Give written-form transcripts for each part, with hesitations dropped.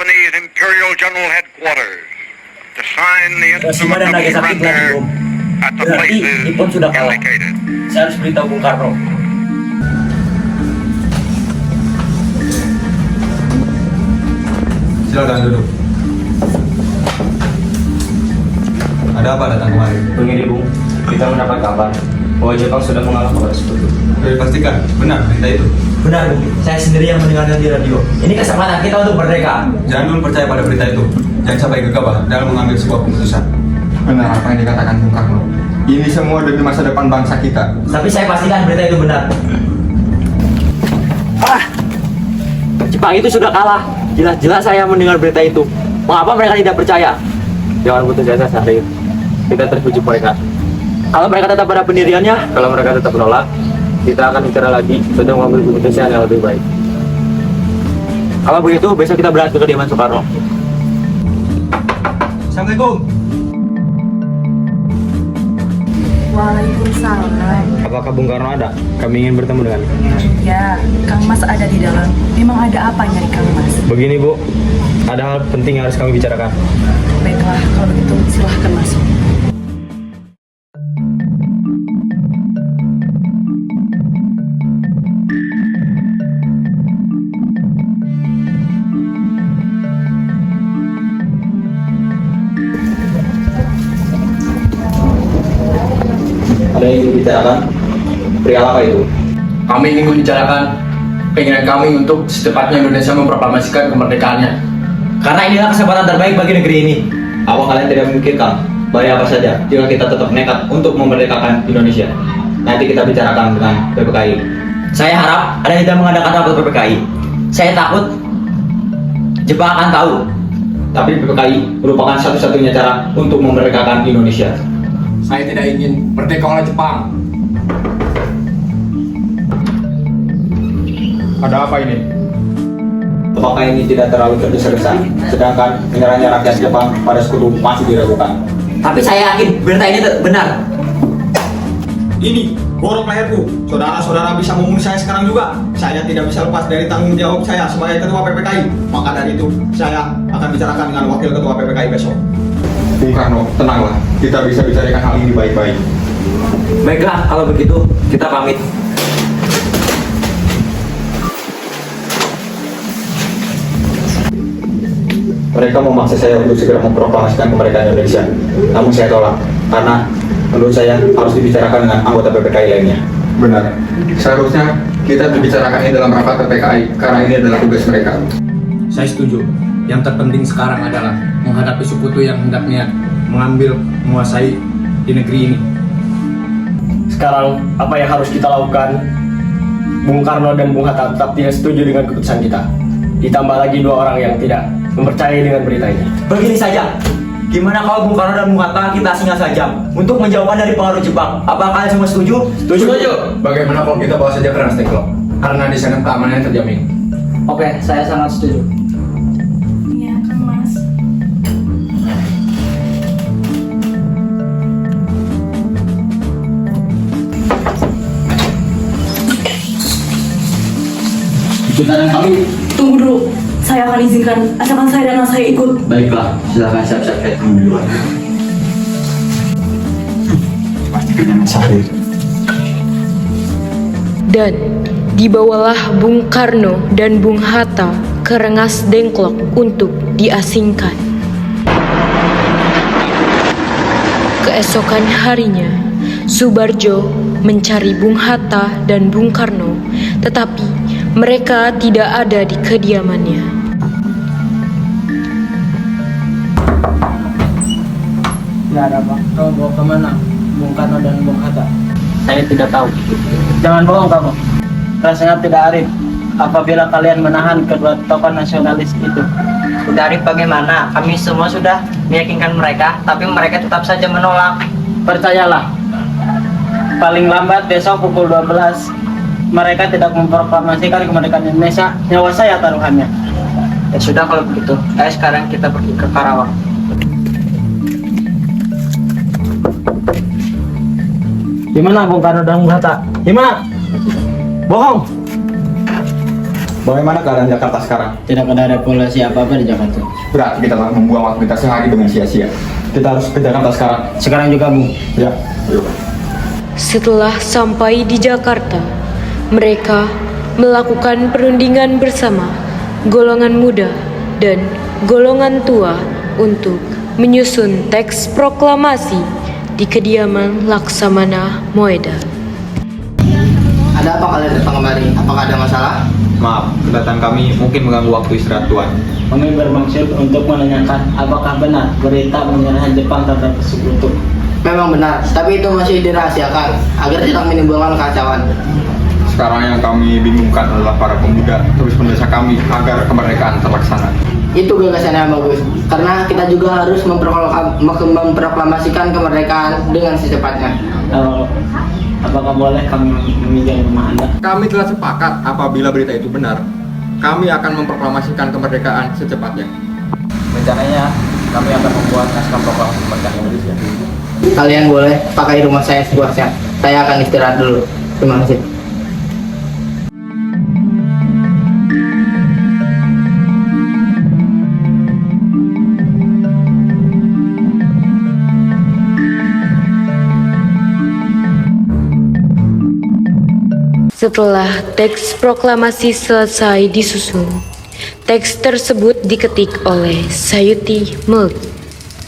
Japanese Imperial General Headquarters to sign the instrument of lagi sakit surrender lagi, Bung. at the Berarti places Ipon sudah kalah. indicated. Saya harus beritahu Bung Karno. Silakan duduk. Ada apa datang kemari? Begini Bung, kita mendapat kabar bahwa Jepang sudah mengalah kepada Sekutu. Pastikan, benar berita itu. Benar Bung, saya sendiri yang mendengarnya di radio. Ini kesempatan kita untuk merdeka. Jangan dulu percaya pada berita itu. Jangan sampai gegabah dalam mengambil sebuah keputusan. Benar apa yang dikatakan Bung Karno. Ini semua demi masa depan bangsa kita. Tapi saya pastikan berita itu benar. Jepang itu sudah kalah. Jelas-jelas saya mendengar berita itu. Mengapa mereka tidak percaya? Jangan putus asa Syahrir. Kita terus bujuk mereka. Kalau mereka tetap pada pendiriannya, kalau mereka tetap menolak, kita akan bicara lagi untuk mengambil keputusan yang lebih baik. Kalau begitu, besok kita berangkat ke kediaman Soekarno. Assalamualaikum. Waalaikumsalam. Apakah Bung Karno ada? Kami ingin bertemu dengan. Ya, Kang Mas ada di dalam. Memang ada apa nyari Kang Mas? Begini Bu, ada hal penting yang harus kami bicarakan. Baiklah, kalau begitu silahkan masuk. Ada yang ingin dibicarakan? Perihal apa itu? Kami ingin membicarakan keinginan kami untuk secepatnya Indonesia memproklamasikan kemerdekaannya. Karena inilah kesempatan terbaik bagi negeri ini. Apa kalian tidak memikirkan bahaya apa saja jika kita tetap nekat untuk memerdekakan Indonesia? Nanti kita bicarakan dengan PPKI. Saya harap ada yang tidak mengadakan rapat PPKI. Saya takut Jepang akan tahu. Tapi PPKI merupakan satu-satunya cara untuk memerdekakan Indonesia. Saya tidak ingin merdeka oleh Jepang. Ada apa ini? Apakah ini tidak terlalu tergesa-gesa? Sedangkan menyerahnya rakyat Jepang pada Sekutu masih diragukan. Tapi saya yakin berita ini benar. Ini, borok leherku. Saudara-saudara bisa membunuh saya sekarang juga. Saya tidak bisa lepas dari tanggung jawab saya sebagai ketua PPKI. Maka dari itu, saya akan bicarakan dengan wakil ketua PPKI besok. Bung Karno, tenanglah. Kita bisa bicarakan hal ini baik-baik. Baiklah, kalau begitu kita pamit. Mereka memaksa saya untuk segera memproklamasikan kemerdekaan Indonesia. Namun saya tolak, karena menurut saya harus dibicarakan dengan anggota PPKI lainnya. Benar. Seharusnya kita membicarakan ini dalam rapat PPKI, karena ini adalah tugas mereka. Saya setuju. Yang terpenting sekarang adalah menghadapi sekutu yang hendaknya menguasai di negeri ini. Sekarang apa yang harus kita lakukan? Bung Karno dan Bung Hatta tetap tidak setuju dengan keputusan kita. Ditambah lagi 2 orang yang tidak mempercayai dengan berita ini. Begini saja, gimana kalau Bung Karno dan Bung Hatta kita singgah saja untuk menjauhkan dari pengaruh Jepang? Apa kalian semua setuju? Setuju. Bagaimana kalau kita bawa saja ke Ransteklok? Karena di sana keamanannya terjamin. Oke, saya sangat setuju. Iya, Kang Mas. Benar kami. Tunggu dulu. Saya akan izinkan, asalkan saya dan anak saya ikut. Baiklah, silakan siap-siap saya tunggu duluan. Dan dibawalah Bung Karno dan Bung Hatta ke Rengas Dengklok untuk diasingkan. Keesokan harinya, Subarjo mencari Bung Hatta dan Bung Karno, tetapi mereka tidak ada di kediamannya. Tidak ada apa. Kau bawa kemana Bung Karno dan Bung Hatta? Saya tidak tahu. Jangan bohong kamu. Rasanya tidak arif apabila kalian menahan kedua tokoh nasionalis itu. Tidak arif bagaimana? Kami semua sudah meyakinkan mereka, tapi mereka tetap saja menolak. Percayalah, paling lambat besok pukul 12 mereka tidak memproklamasikan kemerdekaan Indonesia. Nyawa saya taruhannya. Ya sudah kalau begitu, ayo sekarang kita pergi ke Karawang. Di mana Bung Karno dan Bung Hatta? Di mana? Bohong. Bagaimana keadaan Jakarta sekarang? Tidak ada regulasi apa-apa di Jakarta. Berarti kita telah membuang waktu kita sehari dengan sia-sia. Kita harus ke Jakarta sekarang. Sekarang juga, Bung. Ya, yuk. Setelah sampai di Jakarta, mereka melakukan perundingan bersama golongan muda dan golongan tua untuk menyusun teks proklamasi di kediaman Laksamana Moeda. Ada apa kalian datang kemari? Apakah ada masalah? Maaf, kedatangan kami mungkin mengganggu waktu istirahat Tuan. Kami bermaksud untuk menanyakan apakah benar berita penyerahan Jepang terhadap Sekutu. Memang benar, tapi itu masih dirahasiakan agar tidak menimbulkan kekacauan. Sekarang yang kami bingungkan adalah para pemuda terus mendesak kami agar kemerdekaan terlaksana. Itu gagasan yang bagus, karena kita juga harus memproklamasikan kemerdekaan dengan secepatnya. Apakah boleh kami meminjam rumah Anda? Kami telah sepakat apabila berita itu benar, kami akan memproklamasikan kemerdekaan secepatnya. Rencananya kami akan membuat naskah proklamasi kemerdekaan Indonesia. Kalian boleh pakai rumah saya sepuasnya. Saya akan istirahat dulu. Terima kasih. Setelah teks proklamasi selesai disusun, teks tersebut diketik oleh Sayuti Melk.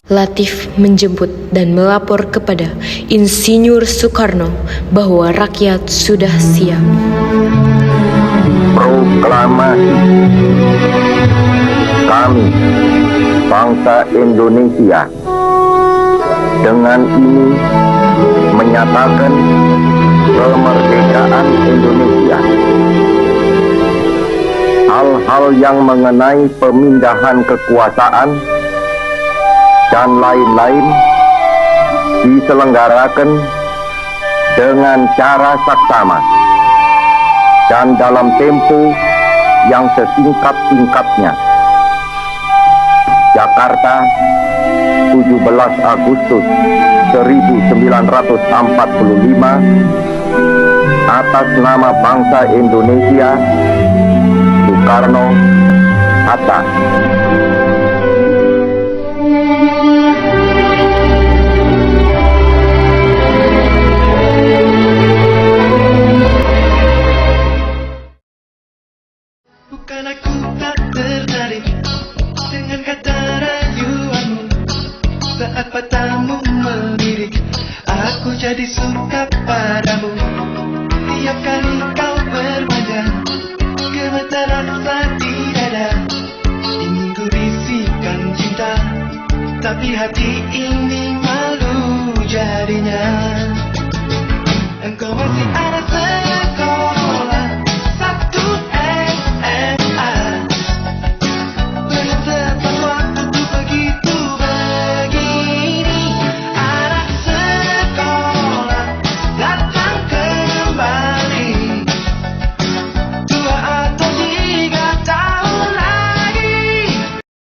Latif menjemput dan melapor kepada Insinyur Soekarno bahwa rakyat sudah siap. Proklamasi. Kami, bangsa Indonesia, dengan ini menyatakan kemerdekaan Indonesia. Hal-hal yang mengenai pemindahan kekuasaan dan lain-lain diselenggarakan dengan cara saksama dan dalam tempo yang sesingkat-singkatnya. Jakarta, 17 Agustus 1945, atas nama bangsa Indonesia, Soekarno-Hatta. Bukan aku tak tertarik dengan kata rayuanmu. Saat matamu melirik, aku jadi suka padamu. Tiap kali kau bermanja, gemetar rasa di dada. Ingin ku bisikan cinta, tapi hati ini malu jadinya. Engkau masih ada